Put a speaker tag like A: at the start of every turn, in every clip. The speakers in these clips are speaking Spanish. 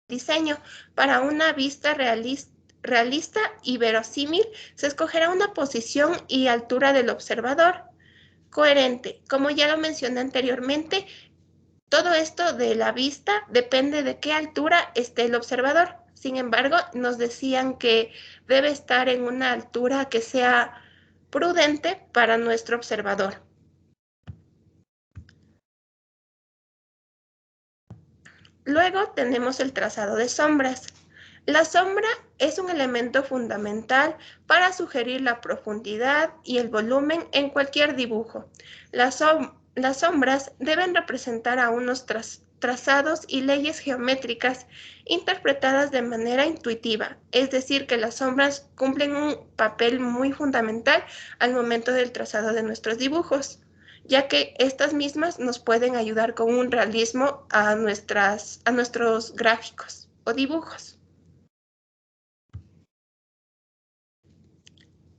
A: diseño. Para una vista realista y verosímil, se escogerá una posición y altura del observador. Coherente. Como ya lo mencioné anteriormente, todo esto de la vista depende de qué altura esté el observador. Sin embargo, nos decían que debe estar en una altura que sea prudente para nuestro observador. Luego tenemos el trazado de sombras. La sombra es un elemento fundamental para sugerir la profundidad y el volumen en cualquier dibujo. Las sombras deben representar a unos trazados y leyes geométricas interpretadas de manera intuitiva, es decir, que las sombras cumplen un papel muy fundamental al momento del trazado de nuestros dibujos, ya que estas mismas nos pueden ayudar con un realismo a nuestros gráficos o dibujos.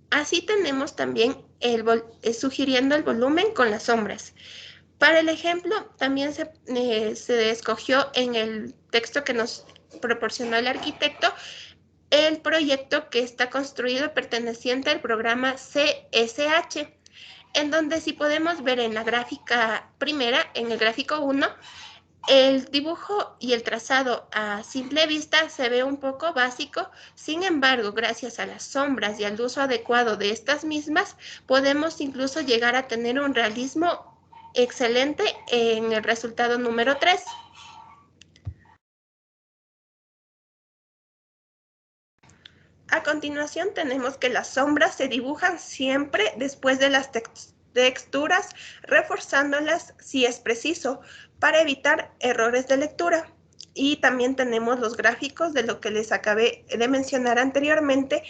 A: Así tenemos también sugiriendo el volumen con las sombras. Para el ejemplo, también se escogió en el texto que nos proporcionó el arquitecto el proyecto que está construido perteneciente al programa CSH, en donde si podemos ver en la gráfica primera, en el gráfico 1, el dibujo y el trazado a simple vista se ve un poco básico. Sin embargo, gracias a las sombras y al uso adecuado de estas mismas, podemos incluso llegar a tener un realismo excelente en el resultado número 3. A continuación tenemos que las sombras se dibujan siempre después de las texturas, reforzándolas si es preciso, para evitar errores de lectura. Y también tenemos los gráficos de lo que les acabé de mencionar anteriormente,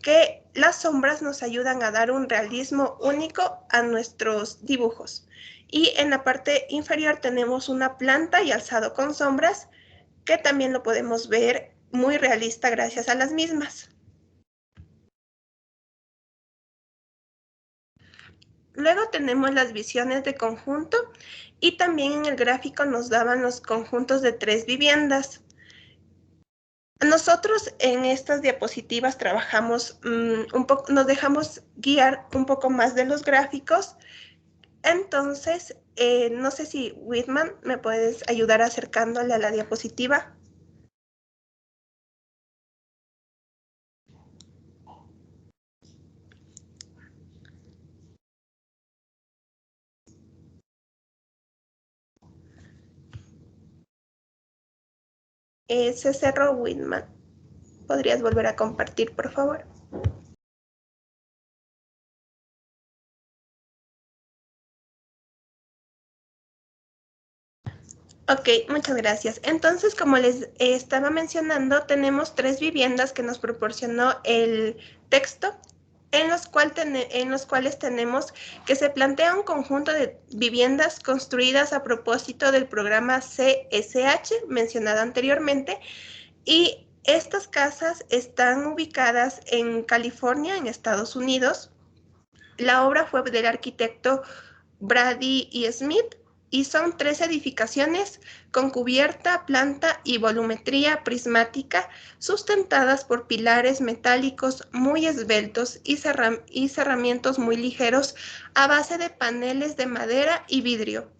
A: que las sombras nos ayudan a dar un realismo único a nuestros dibujos. Y en la parte inferior tenemos una planta y alzado con sombras, que también lo podemos ver muy realista gracias a las mismas. Luego tenemos las visiones de conjunto y también en el gráfico nos daban los conjuntos de 3 viviendas. Nosotros en estas diapositivas trabajamos nos dejamos guiar un poco más de los gráficos. Entonces, no sé si Whitman me puedes ayudar acercándole a la diapositiva. Se cerró Whitman. ¿Podrías volver a compartir, por favor? Ok, muchas gracias. Entonces, como les estaba mencionando, tenemos 3 viviendas que nos proporcionó el texto, en los cuales tenemos que se plantea un conjunto de viviendas construidas a propósito del programa CSH mencionado anteriormente, y estas casas están ubicadas en California, en Estados Unidos. La obra fue del arquitecto Brady y Smith y son 3 edificaciones con cubierta, planta y volumetría prismática sustentadas por pilares metálicos muy esbeltos y cerramientos muy ligeros a base de paneles de madera y vidrio.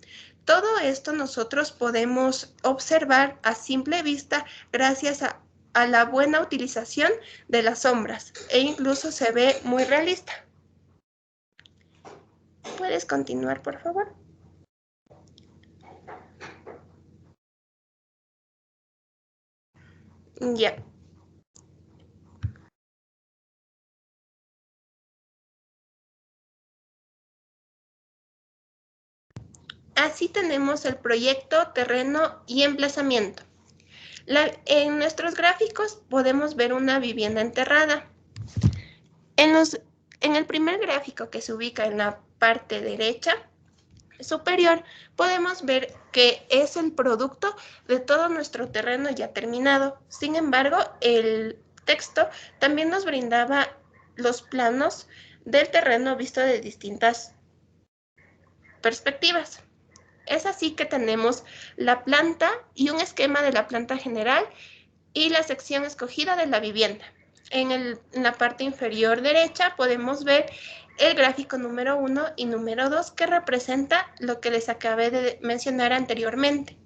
A: Todo esto nosotros podemos observar a simple vista gracias a la buena utilización de las sombras, e incluso se ve muy realista. ¿Puedes continuar, por favor? Ya. Así tenemos el proyecto, terreno y emplazamiento. En nuestros gráficos podemos ver una vivienda enterrada. En el primer gráfico, que se ubica en la parte derecha superior, podemos ver que es el producto de todo nuestro terreno ya terminado. Sin embargo, el texto también nos brindaba los planos del terreno visto de distintas perspectivas. Es así que tenemos la planta y un esquema de la planta general y la sección escogida de la vivienda. En la parte inferior derecha podemos ver el gráfico número 1 y número 2 que representa lo que les acabé de mencionar anteriormente.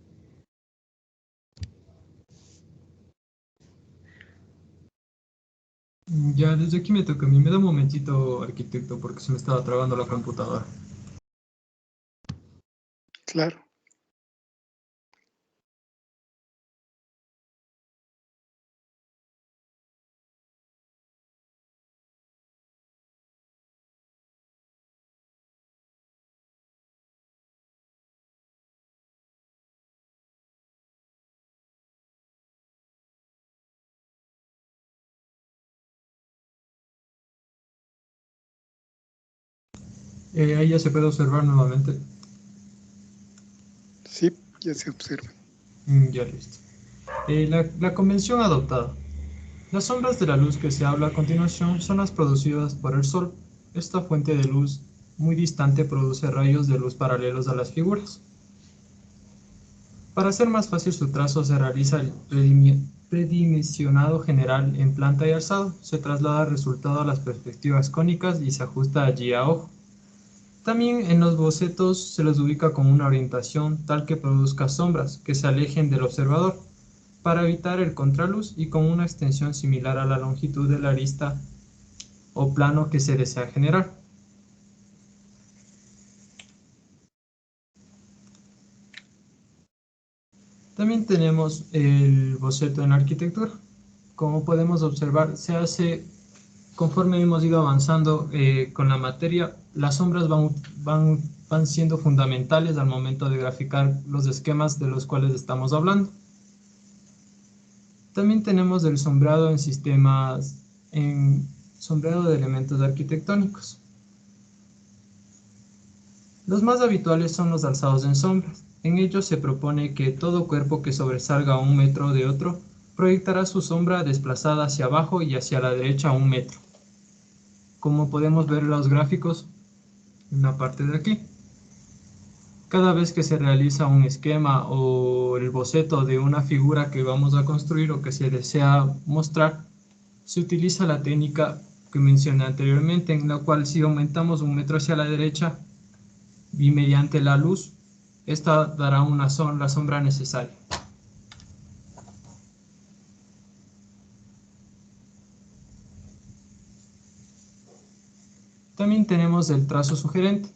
B: Ya, desde aquí me toca a mí. Me da un momentito, arquitecto, porque se me estaba trabando la computadora.
C: Claro.
B: Ahí ya se puede observar nuevamente.
C: Sí, ya se observa.
B: Ya listo. La convención adoptada. Las sombras de la luz que se habla a continuación son las producidas por el Sol. Esta fuente de luz muy distante produce rayos de luz paralelos a las figuras. Para hacer más fácil su trazo se realiza el predimensionado general en planta y alzado. Se traslada el resultado a las perspectivas cónicas y se ajusta allí a ojo. También en los bocetos se los ubica con una orientación tal que produzca sombras que se alejen del observador, para evitar el contraluz y con una extensión similar a la longitud de la arista o plano que se desea generar. También tenemos el boceto en arquitectura. Como podemos observar, se hace conforme hemos ido avanzando con la materia, las sombras van siendo fundamentales al momento de graficar los esquemas de los cuales estamos hablando. También tenemos el sombreado en sistemas, en sombreado de elementos arquitectónicos. Los más habituales son los alzados en sombras. En ellos se propone que todo cuerpo que sobresalga 1 metro de otro proyectará su sombra desplazada hacia abajo y hacia la derecha 1 metro. Como podemos ver en los gráficos en la parte de aquí. Cada vez que se realiza un esquema o el boceto de una figura que vamos a construir o que se desea mostrar, se utiliza la técnica que mencioné anteriormente, en la cual si aumentamos 1 metro hacia la derecha y mediante la luz, esta dará la sombra necesaria. También tenemos el trazo sugerente.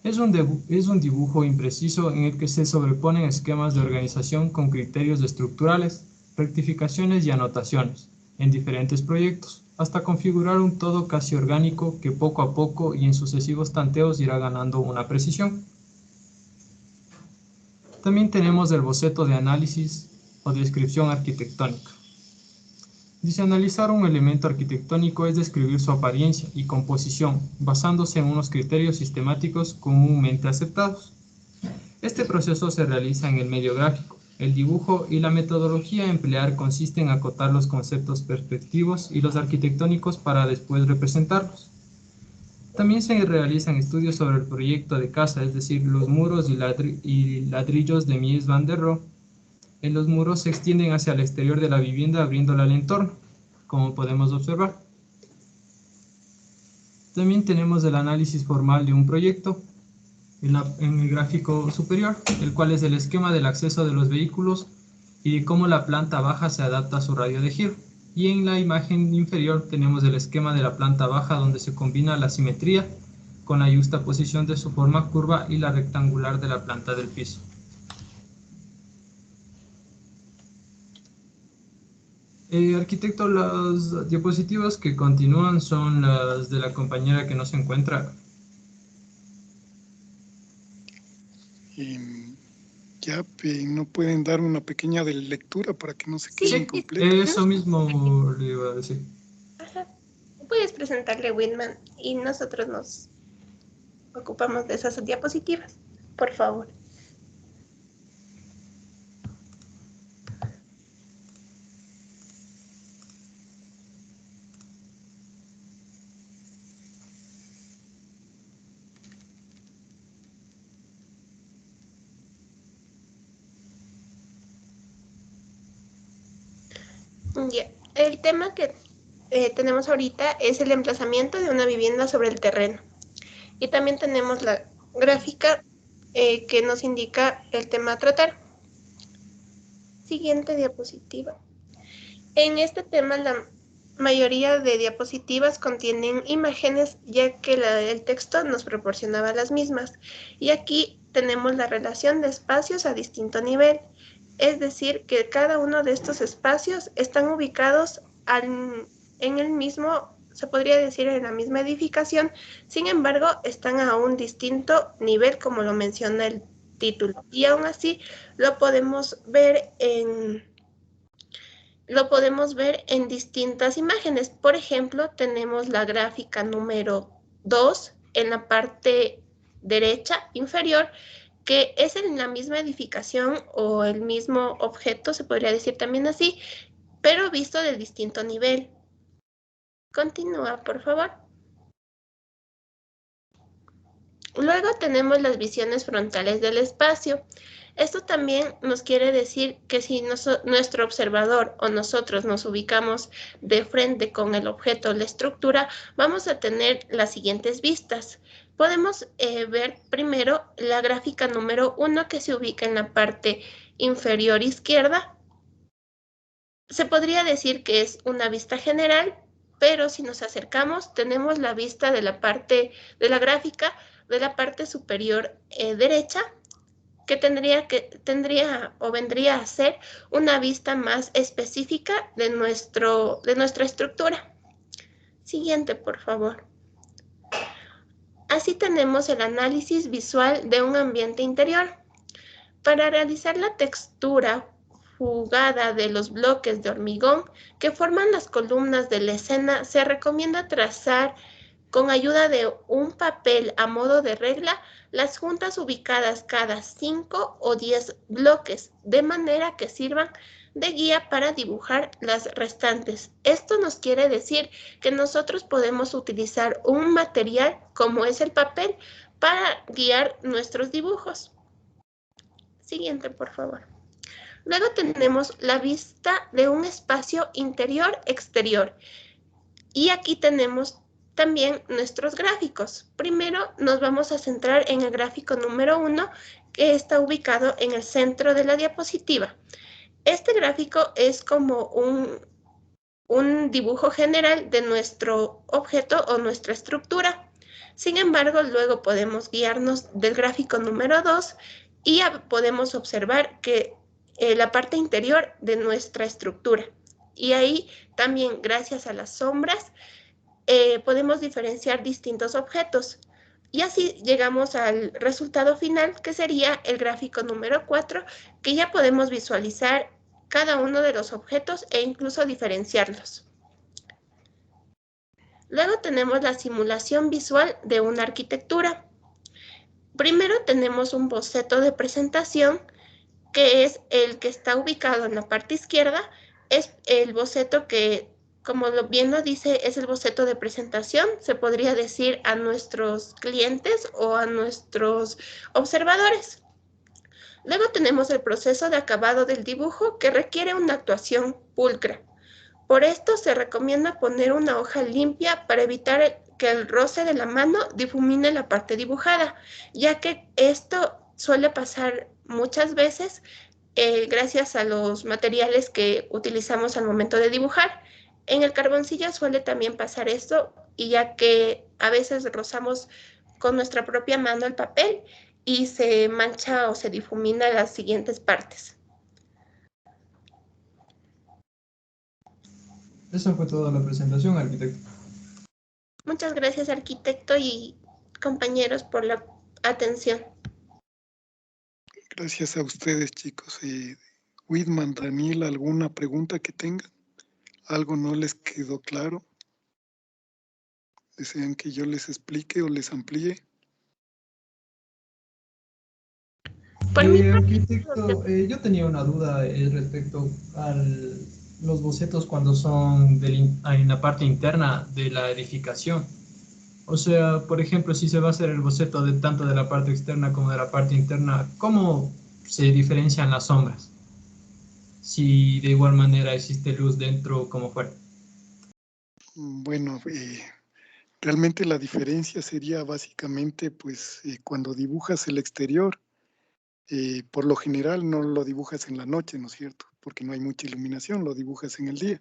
B: Es un dibujo impreciso en el que se sobreponen esquemas de organización con criterios estructurales, rectificaciones y anotaciones, en diferentes proyectos, hasta configurar un todo casi orgánico que poco a poco y en sucesivos tanteos irá ganando una precisión. También tenemos el boceto de análisis o descripción arquitectónica. Dice, analizar un elemento arquitectónico es describir su apariencia y composición, basándose en unos criterios sistemáticos comúnmente aceptados. Este proceso se realiza en el medio gráfico. El dibujo y la metodología a emplear consiste en acotar los conceptos perspectivos y los arquitectónicos para después representarlos. También se realizan estudios sobre el proyecto de casa, es decir, los muros y ladrillos de Mies van der Rohe. En los muros se extienden hacia el exterior de la vivienda abriéndola al entorno, como podemos observar. También tenemos el análisis formal de un proyecto en el gráfico superior, el cual es el esquema del acceso de los vehículos y de cómo la planta baja se adapta a su radio de giro. Y en la imagen inferior tenemos el esquema de la planta baja, donde se combina la simetría con la yuxtaposición de su forma curva y la rectangular de la planta del piso. Arquitecto, las diapositivas que continúan son las de la compañera que no se encuentra.
C: Ya no pueden dar una pequeña de lectura para que no se quede
A: Sí,
C: incompleta.
B: Eso mismo le iba a decir.
A: Ajá. Puedes presentarle Whitman y nosotros nos ocupamos de esas diapositivas, por favor. Ya. El tema que tenemos ahorita es el emplazamiento de una vivienda sobre el terreno. Y también tenemos la gráfica que nos indica el tema a tratar. Siguiente diapositiva. En este tema, la mayoría de diapositivas contienen imágenes, ya que el texto nos proporcionaba las mismas. Y aquí tenemos la relación de espacios a distinto nivel. Es decir, que cada uno de estos espacios están ubicados en el mismo, se podría decir, en la misma edificación. Sin embargo, están a un distinto nivel, como lo menciona el título. Y aún así lo podemos ver en distintas imágenes. Por ejemplo, tenemos la gráfica número 2 en la parte derecha inferior, que es en la misma edificación o el mismo objeto, se podría decir también así, pero visto de distinto nivel. Continúa, por favor. Luego tenemos las visiones frontales del espacio. Esto también nos quiere decir que si nuestro observador o nosotros nos ubicamos de frente con el objeto o la estructura, vamos a tener las siguientes vistas. Podemos ver primero la gráfica número 1 que se ubica en la parte inferior izquierda. Se podría decir que es una vista general, pero si nos acercamos tenemos la vista de la parte de la gráfica de la parte superior derecha, que tendría o vendría a ser una vista más específica de nuestra estructura. Siguiente, por favor. Así tenemos el análisis visual de un ambiente interior. Para realizar la textura jugada de los bloques de hormigón que forman las columnas de la escena, se recomienda trazar con ayuda de un papel a modo de regla las juntas ubicadas cada 5 o 10 bloques, de manera que sirvan de guía para dibujar las restantes. Esto nos quiere decir que nosotros podemos utilizar un material como es el papel para guiar nuestros dibujos. Siguiente, por favor. Luego tenemos la vista de un espacio interior-exterior. Y aquí tenemos también nuestros gráficos. Primero nos vamos a centrar en el gráfico número 1, que está ubicado en el centro de la diapositiva. Este gráfico es como un dibujo general de nuestro objeto o nuestra estructura. Sin embargo, luego podemos guiarnos del gráfico número 2 y podemos observar que la parte interior de nuestra estructura. Y ahí también, gracias a las sombras, podemos diferenciar distintos objetos. Y así llegamos al resultado final, que sería el gráfico número 4, que ya podemos visualizar cada uno de los objetos e incluso diferenciarlos. Luego tenemos la simulación visual de una arquitectura. Primero tenemos un boceto de presentación, que es el que está ubicado en la parte izquierda. Es el boceto que, como bien lo dice, es el boceto de presentación, se podría decir a nuestros clientes o a nuestros observadores. Luego tenemos el proceso de acabado del dibujo, que requiere una actuación pulcra. Por esto se recomienda poner una hoja limpia para evitar que el roce de la mano difumine la parte dibujada, ya que esto suele pasar muchas veces gracias a los materiales que utilizamos al momento de dibujar. En el carboncillo suele también pasar esto, y ya que a veces rozamos con nuestra propia mano el papel y se mancha o se difumina las siguientes partes.
B: Esa fue toda la presentación, arquitecto.
A: Muchas gracias, arquitecto y compañeros, por la atención.
C: Gracias a ustedes, chicos. Whitman, Daniel, ¿alguna pregunta que tengan? ¿Algo no les quedó claro? ¿Desean que yo les explique o les amplíe?
B: Arquitecto, yo tenía una duda respecto a los bocetos cuando son en la parte interna de la edificación. O sea, por ejemplo, si se va a hacer el boceto tanto de la parte externa como de la parte interna, ¿cómo se diferencian las sombras? si de igual manera existe luz dentro como fuera.
C: Bueno, realmente la diferencia sería básicamente, pues, cuando dibujas el exterior, por lo general no lo dibujas en la noche, ¿no es cierto? Porque no hay mucha iluminación, lo dibujas en el día.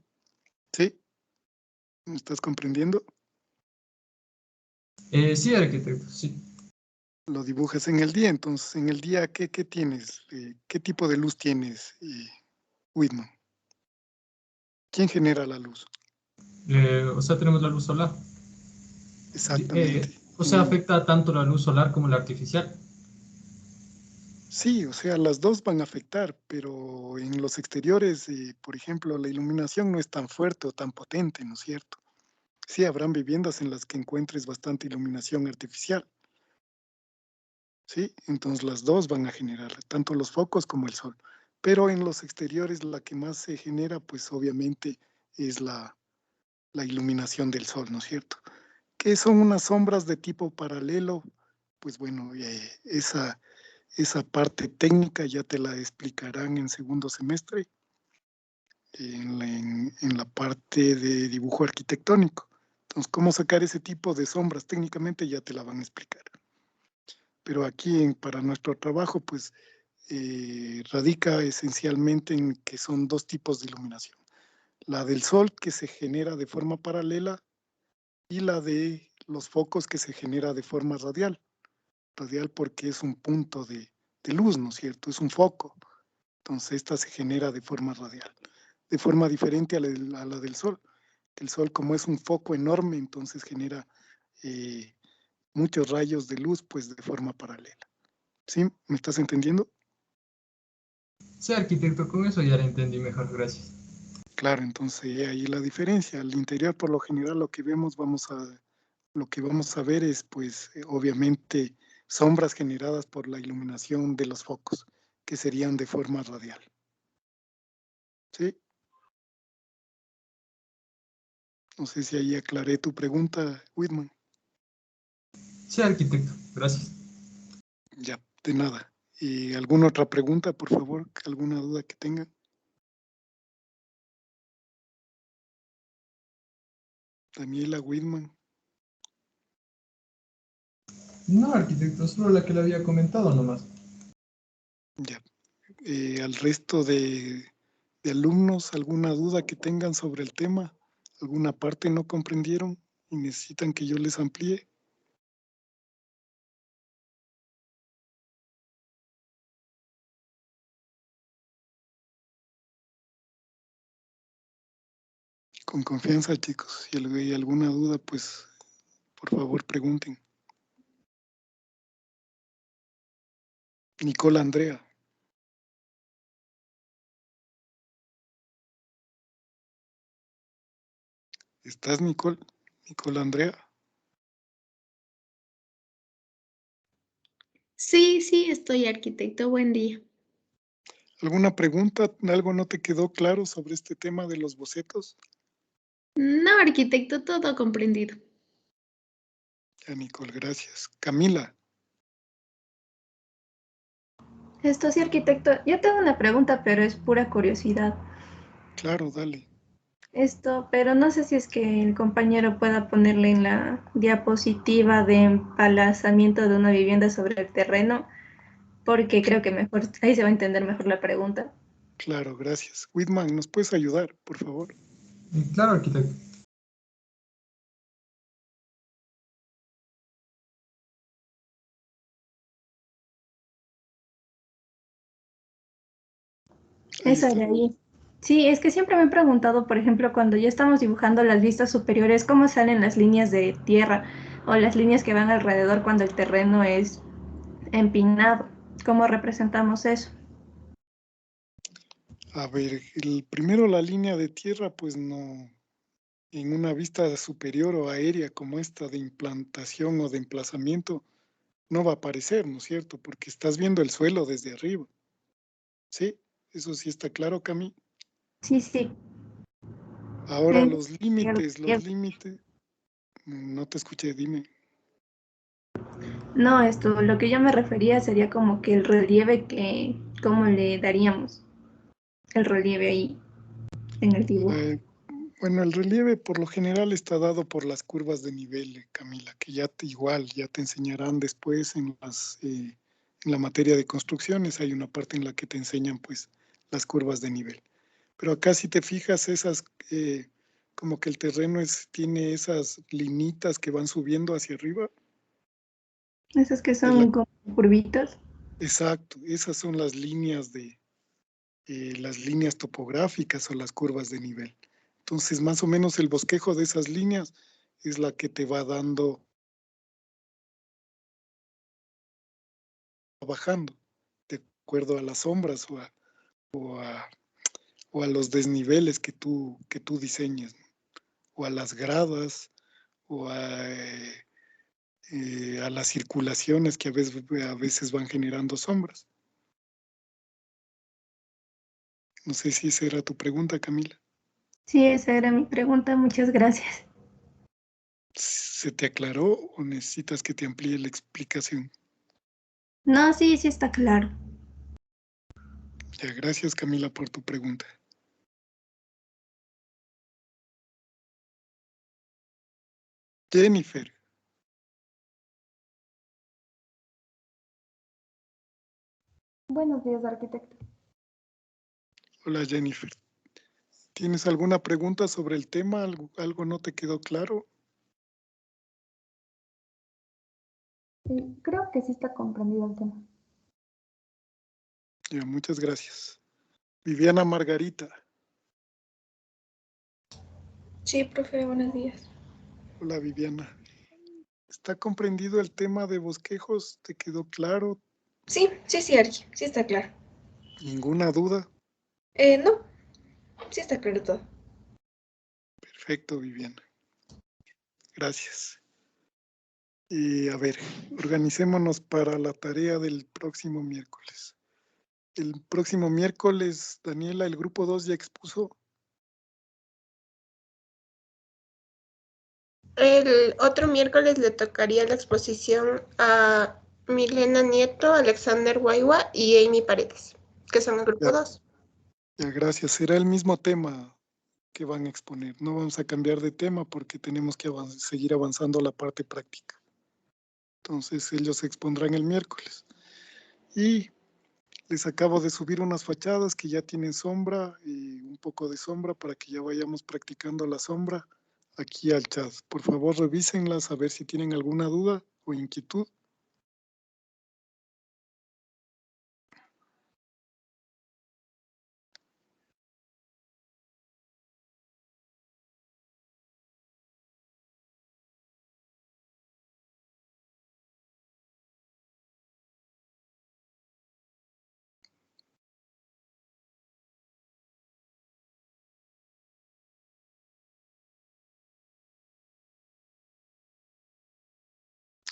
C: ¿Sí? ¿Me estás comprendiendo?
B: Sí, arquitecto, sí.
C: Lo dibujas en el día, entonces, en el día, ¿qué tienes? ¿Qué tipo de luz tienes, Whitman? ¿Quién genera la luz?
B: O sea, tenemos la luz solar.
C: Exactamente.
B: O sea, afecta tanto la luz solar como la artificial.
C: Sí, o sea, las dos van a afectar, pero en los exteriores, por ejemplo, la iluminación no es tan fuerte o tan potente, ¿no es cierto? Sí, habrán viviendas en las que encuentres bastante iluminación artificial, ¿sí? Entonces las dos van a generar, tanto los focos como el sol. Pero en los exteriores la que más se genera, pues obviamente es la iluminación del sol, ¿no es cierto? ¿Qué son unas sombras de tipo paralelo? Pues bueno, esa parte técnica ya te la explicarán en segundo semestre, en la parte de dibujo arquitectónico. Entonces, cómo sacar ese tipo de sombras técnicamente ya te la van a explicar. Pero aquí para nuestro trabajo, pues, radica esencialmente en que son dos tipos de iluminación. La del sol que se genera de forma paralela y la de los focos que se genera de forma radial. Radial porque es un punto de luz, ¿no es cierto? Es un foco. Entonces esta se genera de forma radial, de forma diferente a la del Sol. El Sol, como es un foco enorme, entonces genera muchos rayos de luz, pues de forma paralela. ¿Sí? ¿Me estás entendiendo?
B: Sí, arquitecto, con eso ya la entendí mejor, gracias.
C: Claro, entonces ahí la diferencia. Al interior, por lo general, lo que vemos, lo que vamos a ver es, pues, obviamente, sombras generadas por la iluminación de los focos, que serían de forma radial. ¿Sí? No sé si ahí aclaré tu pregunta, Whitman.
B: Sí, arquitecto, gracias.
C: Ya, de nada. ¿Y alguna otra pregunta, por favor? ¿Alguna duda que tengan? Daniela Whitman.
B: No, arquitecto, solo la que le había comentado nomás.
C: Ya. Al resto de alumnos, ¿alguna duda que tengan sobre el tema? ¿Alguna parte no comprendieron y necesitan que yo les amplíe? Con confianza, chicos. Si hay alguna duda, pues por favor pregunten. Nicole Andrea. ¿Estás, Nicole? Nicole Andrea.
D: Sí, sí, estoy arquitecto. Buen día.
C: ¿Alguna pregunta? ¿Algo no te quedó claro sobre este tema de los bocetos?
D: No, arquitecto, todo comprendido.
C: Ya, Nicole, gracias. Camila.
E: Esto sí, arquitecto. Yo tengo una pregunta, pero es pura curiosidad.
C: Claro, dale.
E: Pero no sé si es que el compañero pueda ponerle en la diapositiva de empalazamiento de una vivienda sobre el terreno, porque creo que mejor, ahí se va a entender mejor la pregunta.
C: Claro, gracias. Whitman, ¿nos puedes ayudar, por favor?
B: Claro, arquitecto.
C: Ahí
E: Esa
C: está.
E: de ahí. Sí, es que siempre me he preguntado, por ejemplo, cuando ya estamos dibujando las vistas superiores, cómo salen las líneas de tierra o las líneas que van alrededor cuando el terreno es empinado. ¿Cómo representamos eso?
C: A ver, primero la línea de tierra, pues no, en una vista superior o aérea como esta de implantación o de emplazamiento, no va a aparecer, ¿no es cierto? Porque estás viendo el suelo desde arriba. ¿Sí? Eso sí está claro, Cami.
E: Sí, sí.
C: Ahora
E: En-
C: los límites, no te escuché, dime.
E: No, lo que yo me refería sería como que el relieve que, ¿cómo le daríamos? el relieve ahí en el dibujo?
C: Bueno, el relieve por lo general está dado por las curvas de nivel, Camila, que ya ya te enseñarán después en la materia de construcciones. Hay una parte en la que te enseñan pues las curvas de nivel. Pero acá si te fijas como que el terreno tiene esas linitas que van subiendo hacia arriba.
E: Esas que son como curvitas.
C: Exacto, esas son las líneas las líneas topográficas o las curvas de nivel. Entonces, más o menos el bosquejo de esas líneas es la que te va dando, bajando, de acuerdo a las sombras o a los desniveles que tú diseñes, ¿no? O a las gradas, o a las circulaciones que a veces van generando sombras. No sé si esa era tu pregunta, Camila.
E: Sí, esa era mi pregunta. Muchas gracias.
C: ¿Se te aclaró o necesitas que te amplíe la explicación?
E: No, sí, sí está claro.
C: Ya, gracias, Camila, por tu pregunta. Jennifer.
F: Buenos días, arquitecto.
C: Hola, Jennifer. ¿Tienes alguna pregunta sobre el tema? ¿Algo no te quedó claro?
F: Creo que sí está comprendido el tema.
C: Ya, muchas gracias. Viviana Margarita.
A: Sí, profe, buenos días.
C: Hola, Viviana. ¿Está comprendido el tema de bosquejos? ¿Te quedó claro?
A: Sí, Arqui, sí está claro.
C: ¿Ninguna duda?
A: No, sí está claro todo.
C: Perfecto, Viviana. Gracias. Y a ver, organicémonos para la tarea del próximo miércoles. El próximo miércoles, Daniela, el grupo 2 ya expuso.
A: El otro miércoles le tocaría la exposición a Milena Nieto, Alexander Guayua y Amy Paredes, que son el grupo
C: Ya,
A: 2.
C: ya, gracias. Será el mismo tema que van a exponer. No vamos a cambiar de tema porque tenemos que seguir avanzando la parte práctica. Entonces ellos se expondrán el miércoles. Y les acabo de subir unas fachadas que ya tienen sombra y un poco de sombra para que ya vayamos practicando la sombra aquí al chat. Por favor, revísenlas a ver si tienen alguna duda o inquietud.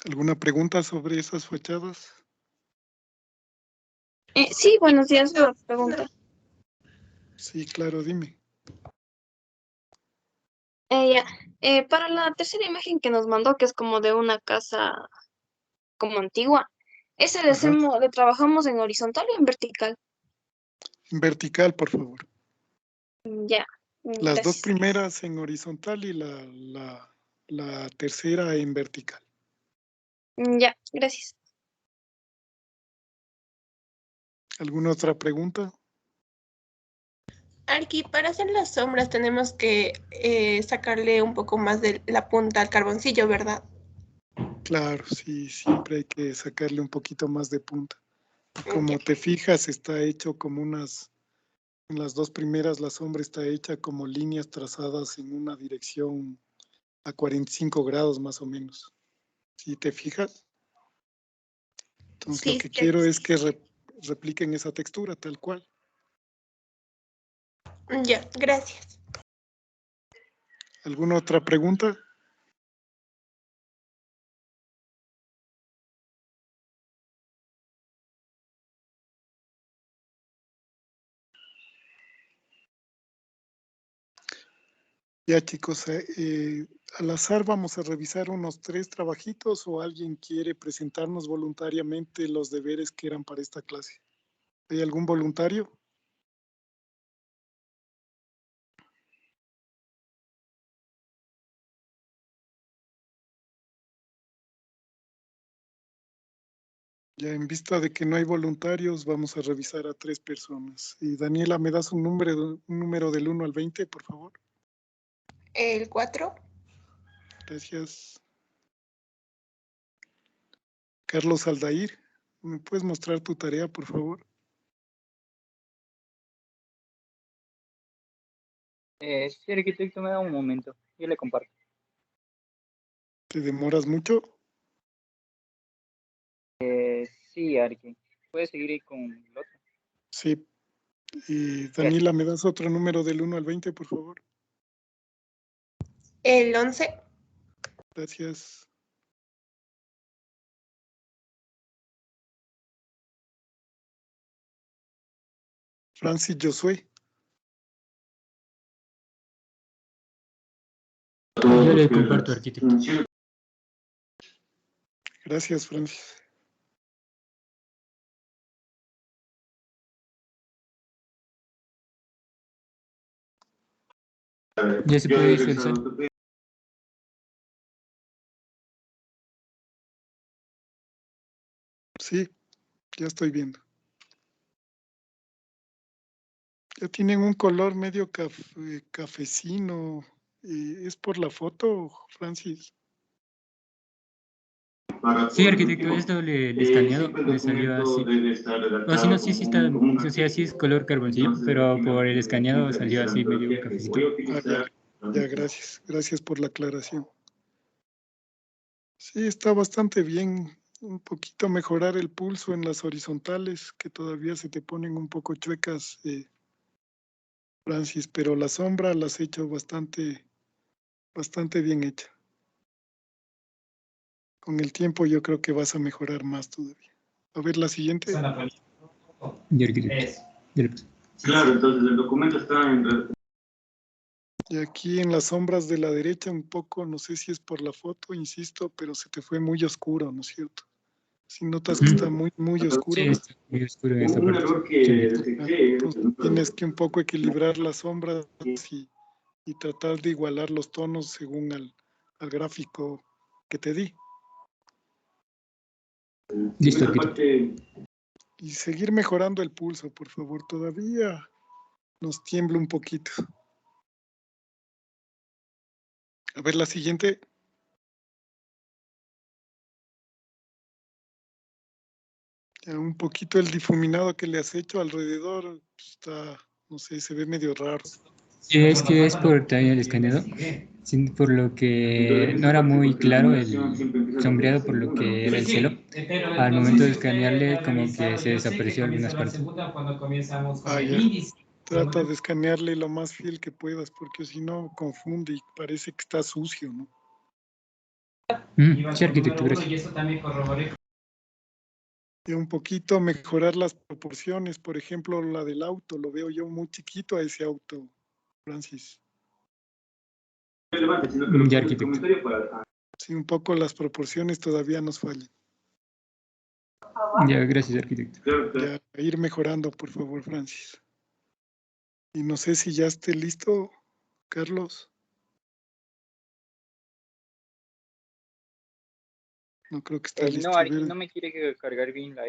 C: ¿Alguna pregunta sobre esas fachadas?
G: Sí, buenos días, una pregunta.
C: Sí, claro, dime.
G: Ya, para la tercera imagen que nos mandó, que es como de una casa como antigua, ¿ese
C: Ajá.
G: le trabajamos en horizontal o en vertical?
C: En vertical, por favor.
G: Ya,
C: Las dos
G: gracias.
C: primeras en horizontal y la tercera en vertical.
G: Ya, gracias.
C: ¿Alguna otra pregunta?
A: Arqui, para hacer las sombras tenemos que sacarle un poco más de la punta al carboncillo, ¿verdad?
C: Claro, sí, siempre hay que sacarle un poquito más de punta. Y
A: Ya.
C: como te fijas, está hecho como en las dos primeras la sombra está hecha como líneas trazadas en una dirección a 45 grados más o menos. ¿Sí te fijas? Entonces lo
A: Sí,
C: que
A: sí.
C: quiero es que repliquen esa textura tal cual.
A: Ya, gracias.
C: ¿Alguna otra pregunta? Ya chicos, al azar vamos a revisar unos 3 trabajitos o alguien quiere presentarnos voluntariamente los deberes que eran para esta clase. ¿Hay algún voluntario? Ya en vista de que no hay voluntarios, vamos a revisar a 3 personas. Y Daniela, ¿me das un número del 1 al 20, por favor?
A: El 4.
C: Gracias. Carlos Aldair, ¿me puedes mostrar tu tarea, por favor?
H: Sí, arquitecto, me da un momento. Yo le comparto.
C: ¿Te demoras mucho?
H: Sí, Arqui. ¿Puedes seguir ahí con el otro?
C: Sí. Y Daniela, ¿me das otro número del 1 al 20, por favor?
A: El 11.
C: Gracias. Francis Josué.
B: Yo le comparto, arquitecto.
C: Gracias, Francis.
B: Ya se puede visualizar.
C: Sí, ya estoy viendo. Ya tienen un color medio cafecino. ¿Es por la foto, Francis?
B: Sí, arquitecto, esto le he escaneado, le salió así. O si no, sí está, o sea, sí es color carboncillo, pero por el escaneado salió así medio cafecito.
C: Ya, gracias. Gracias por la aclaración. Sí, está bastante bien. Un poquito mejorar el pulso en las horizontales, que todavía se te ponen un poco chuecas, Francis, pero la sombra la has hecho bastante bien hecha. Con el tiempo yo creo que vas a mejorar más todavía. A ver, la siguiente.
B: Y arquitecto.
I: Claro, entonces el documento está en...
C: Y aquí en las sombras de la derecha un poco, no sé si es por la foto, insisto, pero se te fue muy oscuro, ¿no es cierto? Si notas que está muy oscuro.
B: Sí, está muy oscuro en esta
I: Un
B: parte.
I: error que detecté.
C: Entonces, tienes que un poco equilibrar las sombras y tratar de igualar los tonos según al gráfico que te di.
B: Listo, arquitecto.
C: Y seguir mejorando el pulso, por favor. Todavía nos tiembla un poquito. A ver, la siguiente. Ya un poquito el difuminado que le has hecho alrededor está, no sé, se ve medio raro.
B: Sí, es que es por también el escaneado, por lo que no era muy claro el sombreado por lo que era el cielo. Al momento de escanearle como que se desapareció algunas partes.
C: Ya. Trata de escanearle lo más fiel que puedas, porque si no confunde y parece que está sucio, ¿no?
B: Sí, arquitecto, gracias.
C: Y un poquito mejorar las proporciones, por ejemplo, la del auto, lo veo yo muy chiquito a ese auto, Francis.
B: Ya, arquitecto.
C: Sí, un poco las proporciones todavía nos fallan.
B: Ya, gracias, arquitecto.
C: Ya, ir mejorando, por favor, Francis. Y no sé si ya esté listo, Carlos. No creo que esté listo.
H: No, Arqui, no me quiere cargar bien la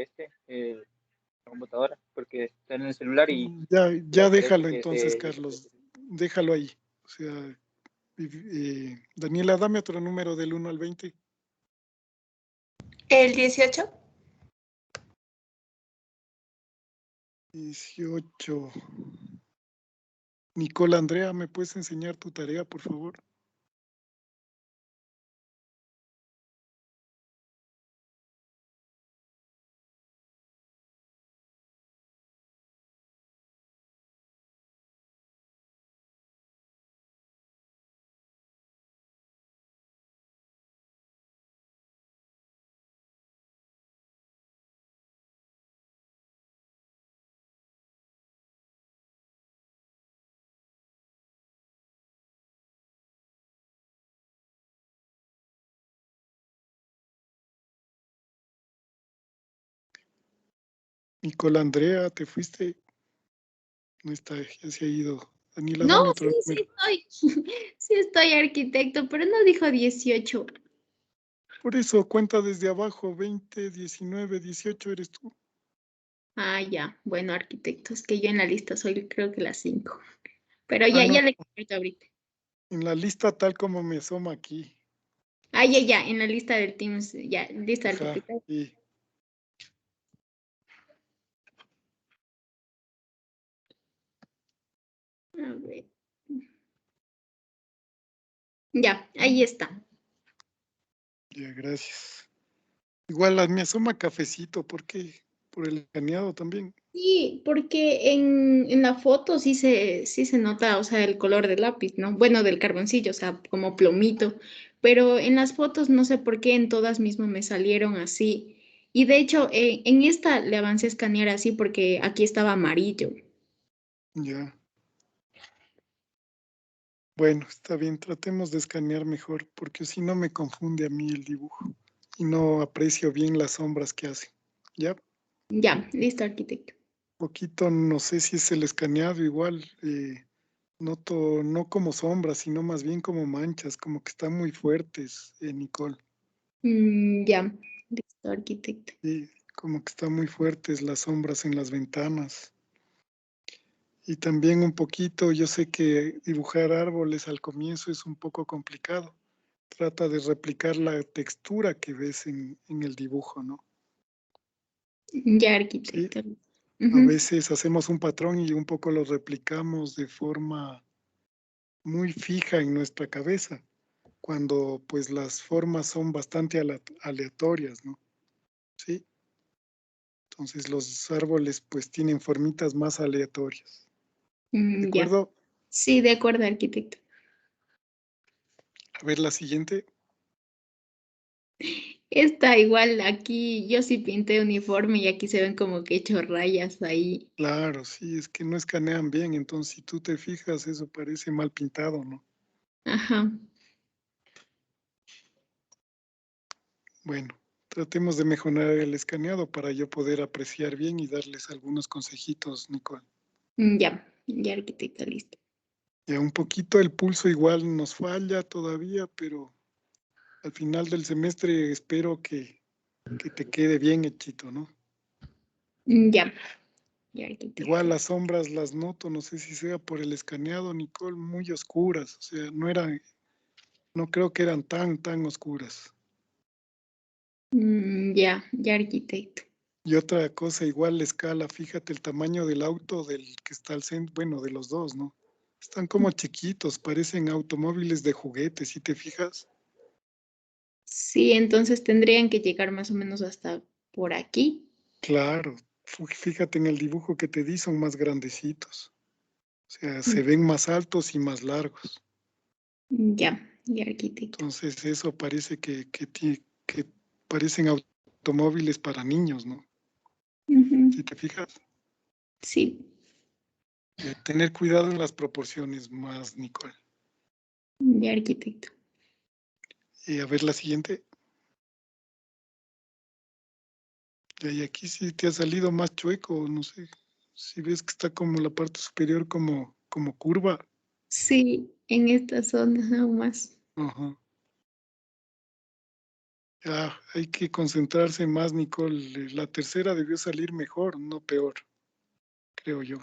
H: computadora, porque está en el celular y...
C: Ya déjalo entonces, Carlos. Déjalo ahí. O sea, Daniela, dame otro número del 1 al 20.
A: El 18.
C: 18. Nicola Andrea, ¿me puedes enseñar tu tarea, por favor? Nicola Andrea, ¿te fuiste? No está, ya se ha ido. Daniela,
D: No,
C: dame otro
D: sí
C: número.
D: estoy. Sí estoy, arquitecto, pero no dijo 18.
C: Por eso cuenta desde abajo, 20, 19, 18 eres tú.
D: Ah, ya. Bueno, arquitecto, es que yo en la lista soy creo que las 5. Pero
C: Ah,
D: ya,
C: no,
D: ya le comparto ahorita.
C: en la lista tal como me asoma aquí.
D: Ah, ya, ya, en la lista del Teams, ya, lista
C: Ajá,
D: arquitecto.
C: y
D: A ver. Ya, ahí está.
C: ya, gracias. Igual me asoma cafecito, ¿por qué? Por el escaneado también.
D: Sí, porque en la foto sí se nota, o sea, el color del lápiz, ¿no? Bueno, del carboncillo, o sea, como plomito, pero en las fotos no sé por qué en todas mismo me salieron así. Y de hecho, en esta le avancé a escanear así porque aquí estaba amarillo.
C: Ya. Bueno, está bien, tratemos de escanear mejor, porque si no me confunde a mí el dibujo y no aprecio bien las sombras que hace. Ya,
D: Ya, listo, arquitecto.
C: poquito, no sé si es el escaneado igual, noto no como sombras, sino más bien como manchas, como que están muy fuertes, Nicole.
D: Ya, listo, arquitecto.
C: Sí, como que están muy fuertes las sombras en las ventanas. Y también un poquito, yo sé que dibujar árboles al comienzo es un poco complicado. Trata de replicar la textura que ves en el dibujo, ¿no?
D: Ya,
C: Sí,
D: arquitecto.
C: a
D: Ujú.
C: veces hacemos un patrón y un poco lo replicamos de forma muy fija en nuestra cabeza, cuando pues las formas son bastante aleatorias, ¿no? Sí, entonces los árboles pues tienen formitas más aleatorias. ¿De
D: Ya.
C: acuerdo?
D: Sí, de acuerdo, arquitecto.
C: A ver la siguiente.
D: Está igual aquí, yo sí pinté uniforme y aquí se ven como que he hecho rayas ahí.
C: Claro, sí, es que no escanean bien, entonces si tú te fijas, eso parece mal pintado, ¿no?
D: Ajá.
C: Bueno, tratemos de mejorar el escaneado para yo poder apreciar bien y darles algunos consejitos, Nicole.
D: Ya, ya, arquitecto, listo.
C: Ya un poquito el pulso igual nos falla todavía, pero al final del semestre espero que te quede bien hechito, ¿no?
D: Ya, ya,
C: Igual
D: arquitecto.
C: las sombras las noto, no sé si sea por el escaneado, Nicole, muy oscuras, o sea, no creo que eran tan oscuras.
D: Ya, ya, arquitecto.
C: Y otra cosa, igual la escala, fíjate el tamaño del auto del que está al centro, bueno, de los dos, ¿no? Están como chiquitos, parecen automóviles de juguete, ¿sí te fijas?
D: Sí, entonces tendrían que llegar más o menos hasta por aquí.
C: Claro, fíjate en el dibujo que te di, son más grandecitos. O sea, se ven más altos y más largos.
D: Ya, ya, arquitecto.
C: Entonces eso parece que parecen automóviles para niños, ¿no?
D: Ujú.
C: ¿Sí te fijas?
D: Sí,
C: Tener cuidado en las proporciones más, Nicole.
D: ya, arquitecto.
C: A ver la siguiente. Y aquí sí te ha salido más chueco, no sé. Si ves que está como la parte superior como curva.
D: Sí, en esta zona aún más.
C: Ajá. Ya, hay que concentrarse más, Nicole. La tercera debió salir mejor, no peor, creo yo.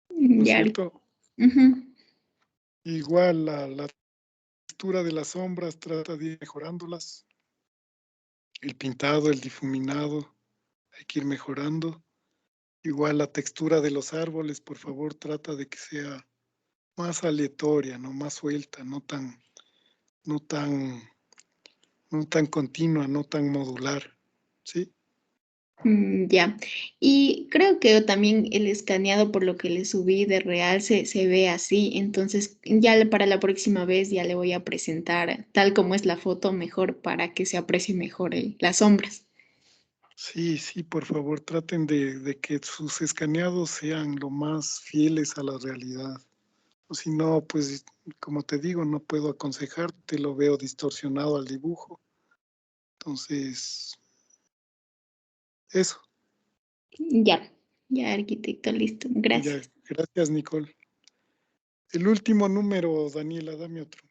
C: ¿No es
D: Ya,
C: cierto?
D: ujú.
C: Igual la textura de las sombras trata de ir mejorándolas. El pintado, el difuminado, hay que ir mejorando. Igual la textura de los árboles, por favor, trata de que sea más aleatoria, ¿no? Más suelta, no tan, no tan continua, no tan modular, ¿sí?
D: Ya. Y creo que también el escaneado por lo que le subí de real se ve así. Entonces, para la próxima vez ya le voy a presentar tal como es la foto mejor para que se aprecie mejor las sombras.
C: Sí, sí, por favor, traten de que sus escaneados sean lo más fieles a la realidad. O si no, pues, como te digo, no puedo aconsejarte, lo veo distorsionado al dibujo. Entonces, eso.
D: Ya, ya, arquitecto, listo.
C: Ya,
D: Gracias.
C: gracias, Nicole. El último número, Daniela, dame otro.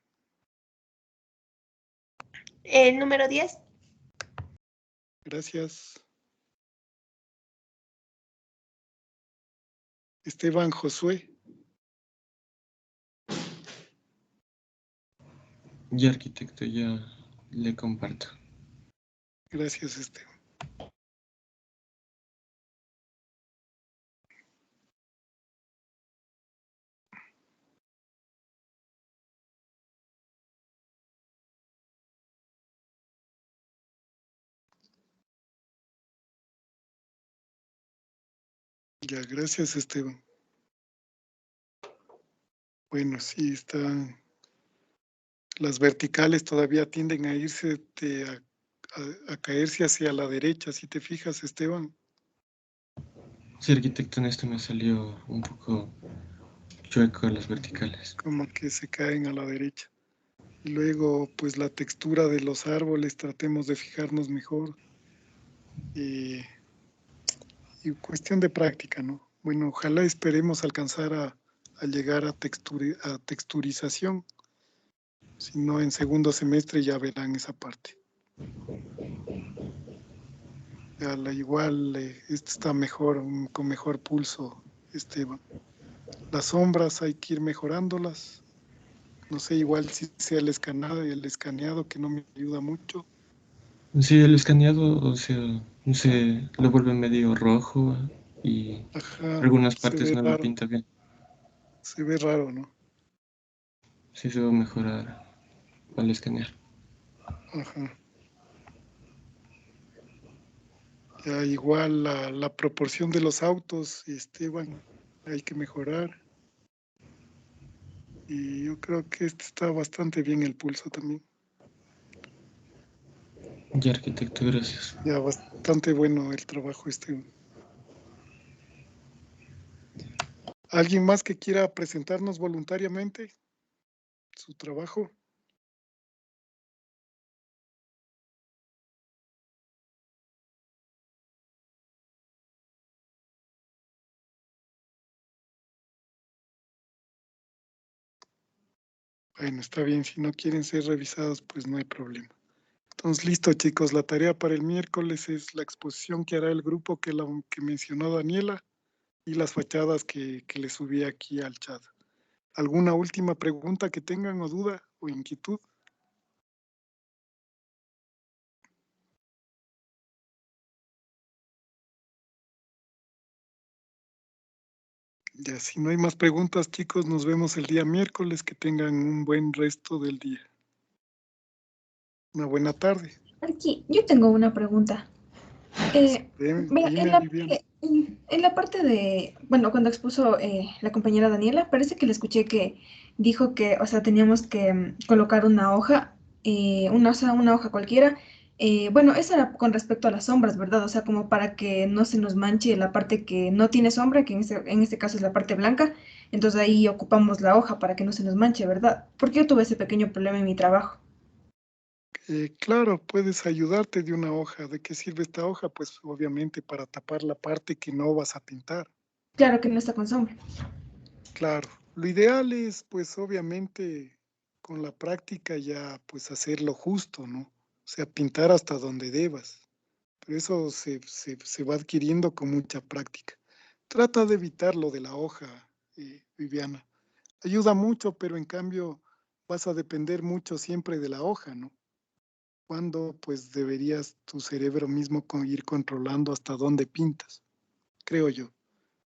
A: El número 10.
C: Gracias. Esteban Josué.
J: Ya, arquitecto, ya le comparto.
C: Gracias, Esteban. Ya, gracias, Esteban. Bueno, sí, están. Las verticales todavía tienden a irse, a caerse hacia la derecha, si te fijas, Esteban.
J: Sí, arquitecto, en este me salió un poco chueco las verticales.
C: Como que se caen a la derecha. Y luego, pues la textura de los árboles, tratemos de fijarnos mejor. Y cuestión de práctica, ¿no? Bueno, ojalá esperemos alcanzar a llegar a texturización. Si no, en segundo semestre ya verán esa parte. Igual, este está mejor, con mejor pulso, Esteban. Las sombras hay que ir mejorándolas. No sé, igual si sea el escaneado que no me ayuda mucho.
J: Sí, el escaneado, o sea, se lo vuelve medio rojo y
C: Ajá,
J: algunas
C: se
J: partes
C: ve
J: no lo
C: raro.
J: pinta bien.
C: Se ve raro, ¿no?
J: Sí, se va a mejorar al escanear.
C: Ajá. Ya igual la proporción de los autos, Esteban, hay que mejorar. Y yo creo que este está bastante bien el pulso también.
J: Ya, arquitecto, gracias.
C: Ya bastante bueno el trabajo, Esteban. ¿Alguien más que quiera presentarnos voluntariamente su trabajo? Bueno, está bien. Si no quieren ser revisados, pues no hay problema. Entonces, listo, chicos. La tarea para el miércoles es la exposición que hará el grupo que mencionó Daniela y las fachadas que le subí aquí al chat. ¿Alguna última pregunta que tengan o duda o inquietud? Ya, si no hay más preguntas, chicos, nos vemos el día miércoles. Que tengan un buen resto del día. Una buena tarde.
K: Aquí, yo tengo una pregunta. Mira,
C: Dime, Viviana.
K: en la parte de, bueno, cuando expuso la compañera Daniela, parece que le escuché que dijo que, o sea, teníamos que colocar una hoja, o sea, una hoja cualquiera. Bueno, eso era con respecto a las sombras, ¿verdad? O sea, como para que no se nos manche la parte que no tiene sombra, que en este caso es la parte blanca. Entonces ahí ocupamos la hoja para que no se nos manche, ¿verdad? Porque yo tuve ese pequeño problema en mi trabajo.
C: Claro, puedes ayudarte de una hoja. ¿De qué sirve esta hoja? Pues obviamente para tapar la parte que no vas a pintar.
K: Claro que no está con sombra.
C: Claro, lo ideal es pues obviamente con la práctica ya pues hacerlo justo, ¿no? O sea, pintar hasta donde debas. Pero eso se va adquiriendo con mucha práctica. Trata de evitar lo de la hoja, Viviana. Ayuda mucho, pero en cambio vas a depender mucho siempre de la hoja, ¿no? Cuando pues deberías tu cerebro mismo ir controlando hasta dónde pintas, creo yo.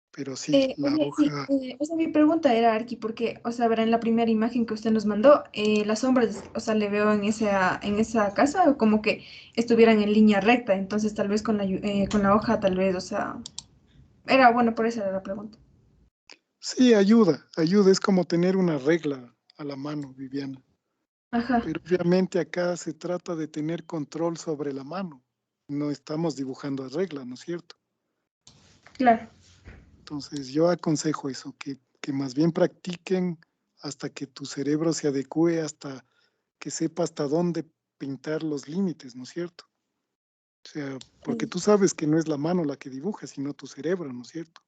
C: Pero sí, la
K: Oye, sí,
C: hoja,
K: o sea, mi pregunta era, Arqui, porque, o sea, verá, en la primera imagen que usted nos mandó, las sombras, o sea, le veo en esa casa como que estuvieran en línea recta, entonces tal vez con la hoja, tal vez, o sea, era, bueno, por eso era la pregunta.
C: sí, ayuda, es como tener una regla a la mano, Viviana.
K: Ajá,
C: Pero obviamente acá se trata de tener control sobre la mano. No estamos dibujando a regla, ¿no es cierto?
K: claro.
C: Entonces yo aconsejo eso, que más bien practiquen hasta que tu cerebro se adecue, hasta que sepa hasta dónde pintar los límites, ¿no es cierto? O sea, porque tú sabes que no es la mano la que dibuja, sino tu cerebro, ¿no es cierto?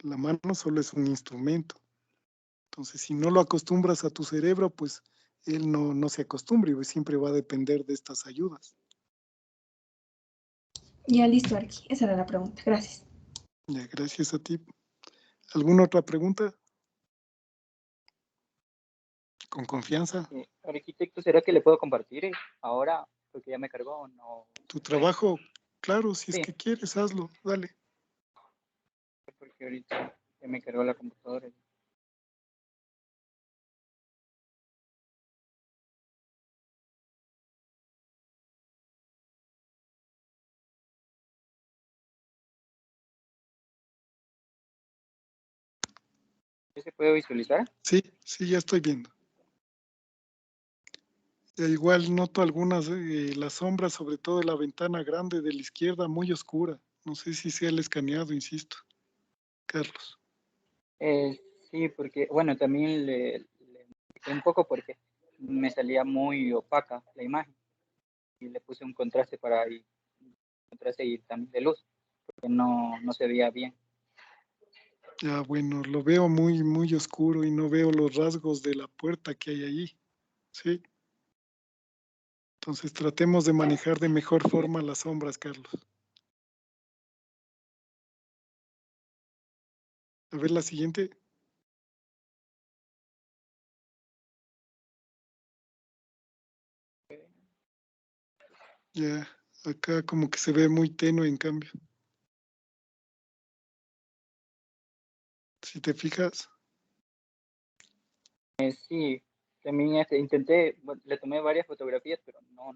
C: La mano solo es un instrumento. Entonces, si no lo acostumbras a tu cerebro, pues él no se acostumbre y siempre va a depender de estas ayudas.
K: Ya listo, Arqui. Esa era la pregunta. Gracias.
C: Ya, gracias a ti. ¿Alguna otra pregunta? Con confianza.
H: Arquitecto, ¿será que le puedo compartir ahora? Porque ya me cargó o no.
C: Tu trabajo, claro, si es
H: Sí.
C: que quieres, hazlo, dale.
H: Porque ahorita ya me cargó la computadora. ¿Ya se puede visualizar?
C: Sí, sí, ya estoy viendo. Igual noto algunas, las sombras, sobre todo de la ventana grande de la izquierda, muy oscura. No sé si sea el escaneado, insisto. Carlos.
H: Sí, porque, bueno, también le expliqué un poco porque me salía muy opaca la imagen y le puse un contraste para ahí, contraste y también de luz, porque no se veía bien.
C: Ya, bueno, lo veo muy oscuro y no veo los rasgos de la puerta que hay allí. ¿Sí? Entonces tratemos de manejar de mejor forma las sombras, Carlos. A ver la siguiente. Ya, acá como que se ve muy tenue en cambio. Si te fijas.
H: Sí, también intenté, bueno, le tomé varias fotografías, pero no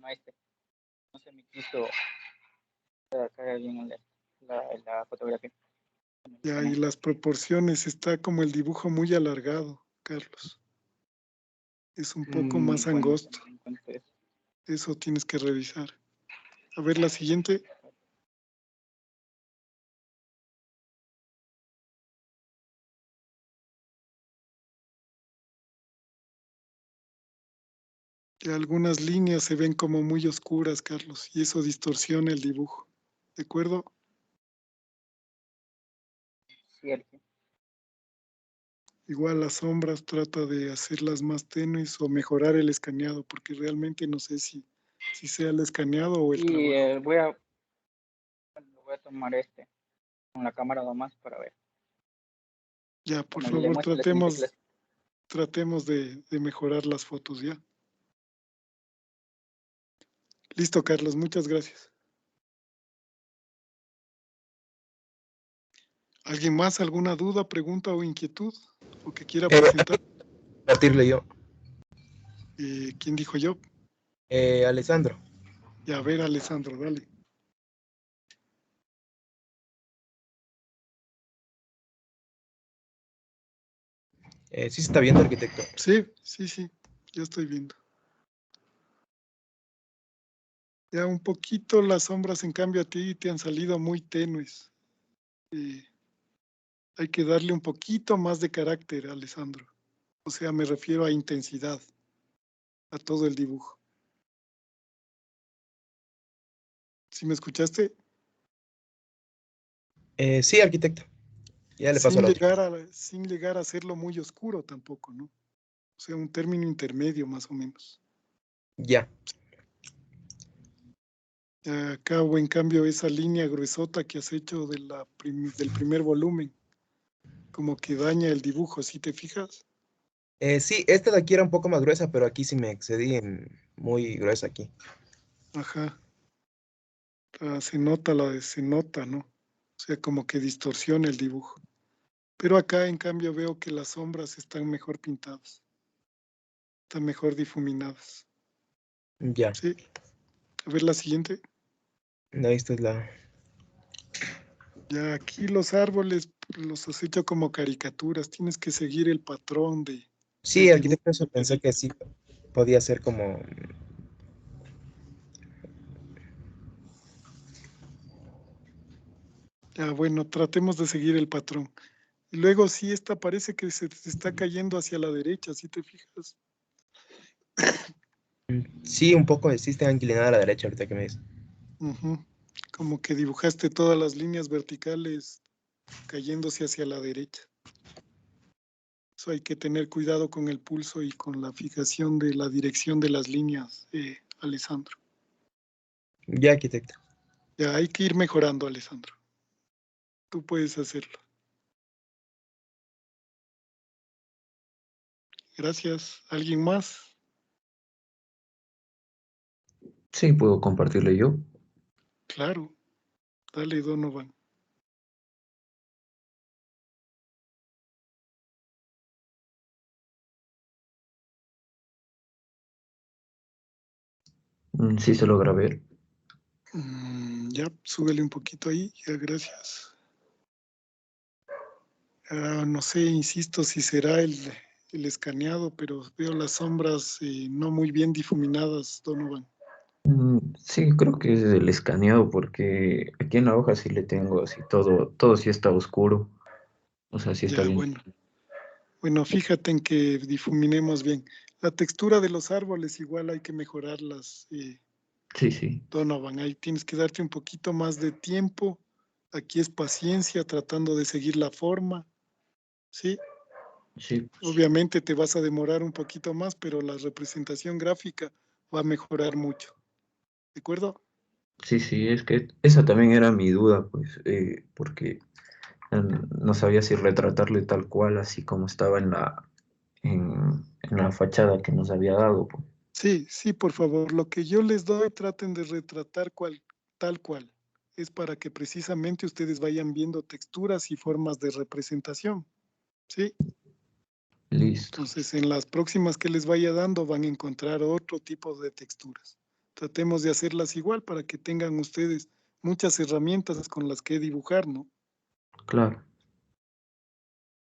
H: se me quiso sacar bien la fotografía.
C: Ya, y las proporciones, está como el dibujo muy alargado, Carlos. Es un poco más
H: Bueno,
C: angosto.
H: entonces,
C: Eso tienes que revisar. A ver la siguiente. Que algunas líneas se ven como muy oscuras, Carlos, y eso distorsiona el dibujo. ¿De acuerdo?
H: cierto.
C: Igual las sombras trata de hacerlas más tenues o mejorar el escaneado, porque realmente no sé si sea el escaneado o el
H: Y
C: trabajo.
H: voy a tomar con la cámara nomás para ver.
C: Ya, por
H: Bueno, le
C: favor,
H: muestro la siguiente clase.
C: tratemos de mejorar las fotos, ¿ya? Listo, Carlos, muchas gracias. ¿Alguien más? ¿Alguna duda, pregunta o inquietud? ¿O que quiera presentar?
L: Compartirle yo.
C: ¿Quién dijo yo?
L: Alessandro.
C: Ya, a ver, Alessandro, dale.
L: ¿Sí se está viendo, arquitecto?
C: Sí, ya estoy viendo. Ya un poquito las sombras, en cambio, a ti te han salido muy tenues. Hay que darle un poquito más de carácter, Alessandro. O sea, me refiero a intensidad, a todo el dibujo. ¿Sí me escuchaste?
L: Sí, arquitecto. Ya le paso al otro.
C: Sin llegar a hacerlo muy oscuro tampoco, ¿no? O sea, un término intermedio más o menos.
L: Ya.
C: Acá, o en cambio, esa línea gruesota que has hecho del primer volumen, como que daña el dibujo, ¿sí te fijas?
L: Sí, esta de aquí era un poco más gruesa, pero aquí sí me excedí en muy gruesa aquí.
C: Ajá. Se nota, ¿no? O sea, como que distorsiona el dibujo. Pero acá, en cambio, veo que las sombras están mejor pintadas. Están mejor difuminadas.
L: Ya.
C: Sí. A ver la siguiente.
L: No, esta es la...
C: Ya aquí los árboles los has hecho como caricaturas. Tienes que seguir el patrón del
L: Sí,
C: dibujo.
L: arquitecto, eso pensé que sí podía ser como...
C: Ya, bueno, tratemos de seguir el patrón. Y luego sí, esta parece que se está cayendo hacia la derecha, ¿sí te fijas?
L: Sí, un poco, sí está inclinada a la derecha ahorita que me dice.
C: Ujú. Como que dibujaste todas las líneas verticales cayéndose hacia la derecha. Eso hay que tener cuidado con el pulso y con la fijación de la dirección de las líneas, Alessandro.
L: Ya, arquitecto.
C: Ya hay que ir mejorando, Alessandro. Tú puedes hacerlo. Gracias. ¿Alguien más?
M: Sí, puedo compartirle yo.
C: Claro. Dale, Donovan.
M: Sí se logra ver.
C: Ya, súbele un poquito ahí. Ya, gracias. No sé, insisto, si será el escaneado, pero veo las sombras no muy bien difuminadas, Donovan.
M: Sí, creo que es el escaneado porque aquí en la hoja sí le tengo así todo sí está oscuro. O sea, sí está
C: Ya,
M: bien.
C: bueno. Bueno, fíjate en que difuminemos bien. La textura de los árboles igual hay que mejorarlas,
M: Sí.
C: Donovan. Ahí tienes que darte un poquito más de tiempo. Aquí es paciencia, tratando de seguir la forma, ¿sí?
M: Sí.
C: Obviamente te vas a demorar un poquito más, pero la representación gráfica va a mejorar mucho. ¿De acuerdo?
M: Sí, es que esa también era mi duda, pues, porque no sabía si retratarle tal cual, así como estaba en la fachada que nos había dado, pues.
C: Sí, por favor. Lo que yo les doy, traten de retratar tal cual. Es para que precisamente ustedes vayan viendo texturas y formas de representación. ¿Sí?
M: Listo.
C: Entonces, en las próximas que les vaya dando van a encontrar otro tipo de texturas. Tratemos de hacerlas igual para que tengan ustedes muchas herramientas con las que dibujar, ¿no?
M: Claro.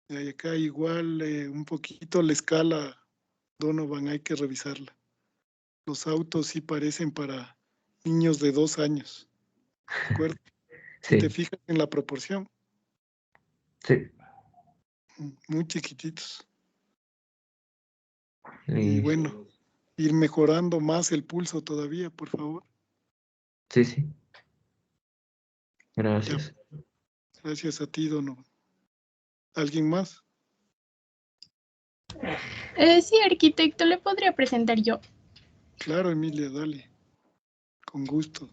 C: Y acá igual un poquito la escala, Donovan, hay que revisarla. Los autos sí parecen para niños de 2 años, ¿de acuerdo? Si te
M: Sí.
C: fijas en la proporción,
M: Sí.
C: muy chiquititos. Y
M: Listo.
C: bueno, ir mejorando más el pulso todavía, por favor.
M: Sí. Gracias.
C: Ya, gracias a ti, Donovan. ¿Alguien más?
N: Sí, arquitecto, ¿le podría presentar yo?
C: Claro, Emilia, dale. Con gusto.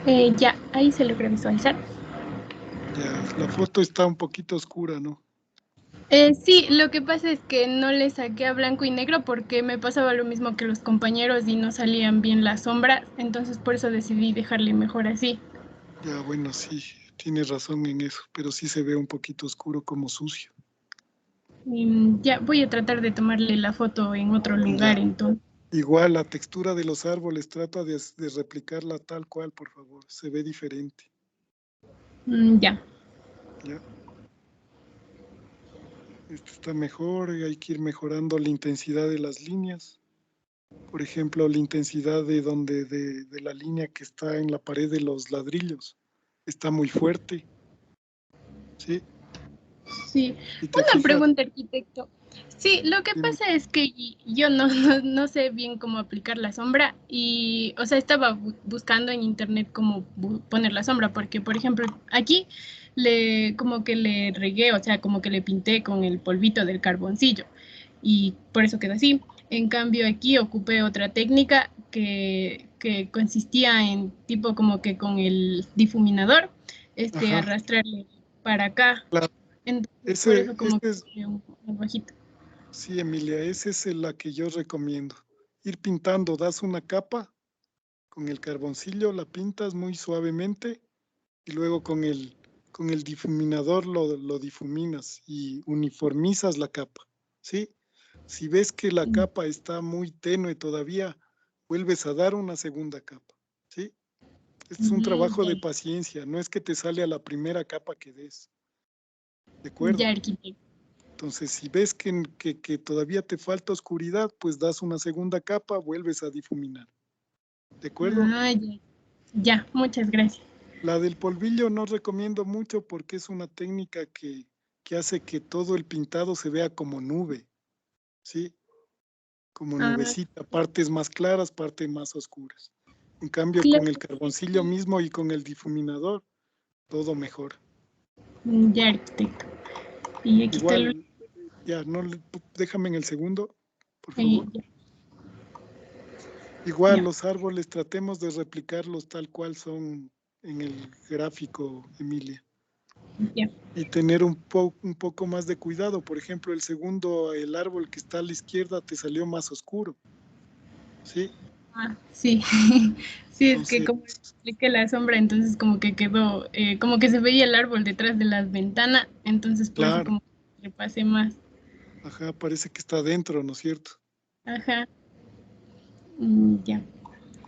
N: Ya, ahí se logra visualizar.
C: Ya, la foto está un poquito oscura, ¿no?
N: Sí, lo que pasa es que no le saqué a blanco y negro porque me pasaba lo mismo que los compañeros y no salían bien las sombras, entonces por eso decidí dejarle mejor así.
C: Ya, bueno, sí, tienes razón en eso, pero sí se ve un poquito oscuro, como sucio.
N: Ya, voy a tratar de tomarle la foto en otro lugar,
C: Ya.
N: entonces.
C: Igual la textura de los árboles, trata de replicarla tal cual, por favor. Se ve diferente.
N: Ya.
C: Ya. Esto está mejor y hay que ir mejorando la intensidad de las líneas. Por ejemplo, la intensidad de la línea que está en la pared de los ladrillos. Está muy fuerte. ¿Sí?
N: Sí.
C: Si te
N: Una
C: fijas,
N: pregunta, arquitecto. Sí, lo que
C: dime.
N: pasa es que yo no sé bien cómo aplicar la sombra y, o sea, estaba buscando en internet cómo poner la sombra, porque, por ejemplo, aquí como que le regué, o sea, como que le pinté con el polvito del carboncillo y por eso quedó así. En cambio, aquí ocupé otra técnica que consistía en tipo como que con el difuminador,
C: Ajá,
N: arrastrarle para acá.
C: claro.
N: Entonces, por eso como que
C: Es,
N: puse un bajito.
C: sí, Emilia, esa es la que yo recomiendo. Ir pintando, das una capa, con el carboncillo la pintas muy suavemente y luego con el difuminador lo difuminas y uniformizas la capa, ¿sí? Si ves que la capa está muy tenue todavía, vuelves a dar una segunda capa, ¿sí? Este es un trabajo de paciencia, no es que te sale a la primera capa que des, ¿de acuerdo?
N: Ya, arquitecto.
C: Entonces, si ves que todavía te falta oscuridad, pues das una segunda capa, vuelves a difuminar, ¿de acuerdo?
N: Ya, muchas gracias.
C: La del polvillo no recomiendo mucho porque es una técnica que hace que todo el pintado se vea como nube, ¿sí? Como nubecita, partes más claras, partes más oscuras. En cambio, con el carboncillo mismo y con el difuminador, todo mejor.
N: Ya, arquitecto. Y aquí está
C: Igual, ya, no, déjame en el segundo, por
N: el...
C: favor. Igual
N: Ya.
C: los árboles tratemos de replicarlos tal cual son en el gráfico, Emilia.
N: Ya.
C: Y tener un poco más de cuidado. Por ejemplo, el segundo, el árbol que está a la izquierda te salió más oscuro. ¿Sí?
N: Ah, sí. Sí, es que
C: Entonces,
N: como expliqué la sombra, entonces como que quedó, como que se veía el árbol detrás de las ventanas, entonces por eso
C: claro,
N: como que le pasé más.
C: ajá, parece que está adentro, ¿no es cierto?
N: Ajá. Ya.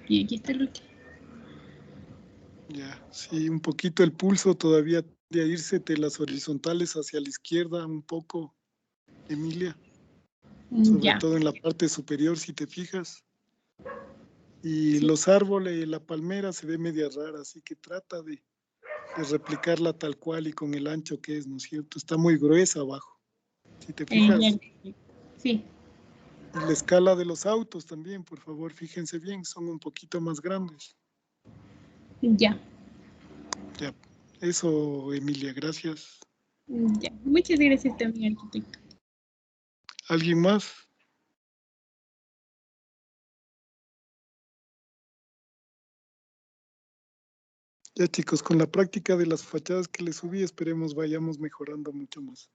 N: Y aquí está el último.
C: Ya, sí, un poquito el pulso todavía de irse de las horizontales hacia la izquierda un poco, Emilia. Sobre
N: Ya.
C: todo en la parte superior, si te fijas. Y los árboles, la palmera se ve media rara, así que trata de replicarla tal cual y con el ancho que es, ¿no es cierto? Está muy gruesa abajo, si te fijas.
N: Sí.
C: Y la escala de los autos también, por favor, fíjense bien, son un poquito más grandes.
N: Ya.
C: Ya, eso, Emilia, gracias.
N: Ya. Muchas gracias también, arquitecto.
C: ¿Alguien más? Ya chicos, con la práctica de las fachadas que les subí, esperemos vayamos mejorando mucho más.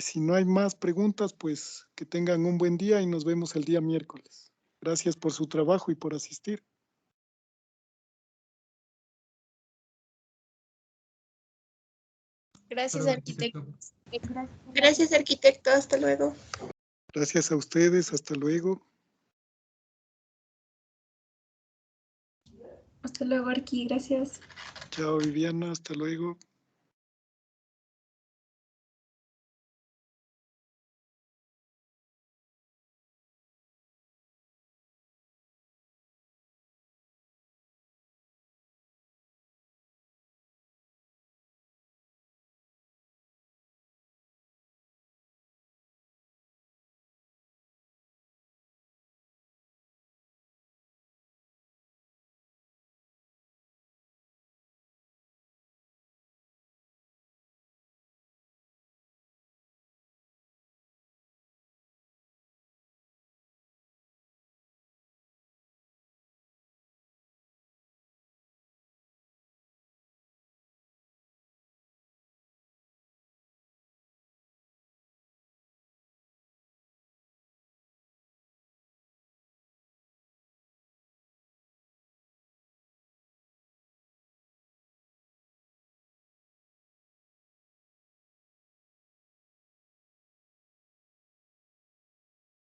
C: Si no hay más preguntas, pues que tengan un buen día y nos vemos el día miércoles. Gracias por su trabajo y por asistir.
A: Gracias,
B: Pero,
A: arquitecto.
B: arquitecto.
A: Gracias, arquitecto. Hasta luego.
C: Gracias a ustedes. Hasta luego.
K: Hasta luego, Arqui. Gracias.
C: Chao, Viviana. Hasta luego.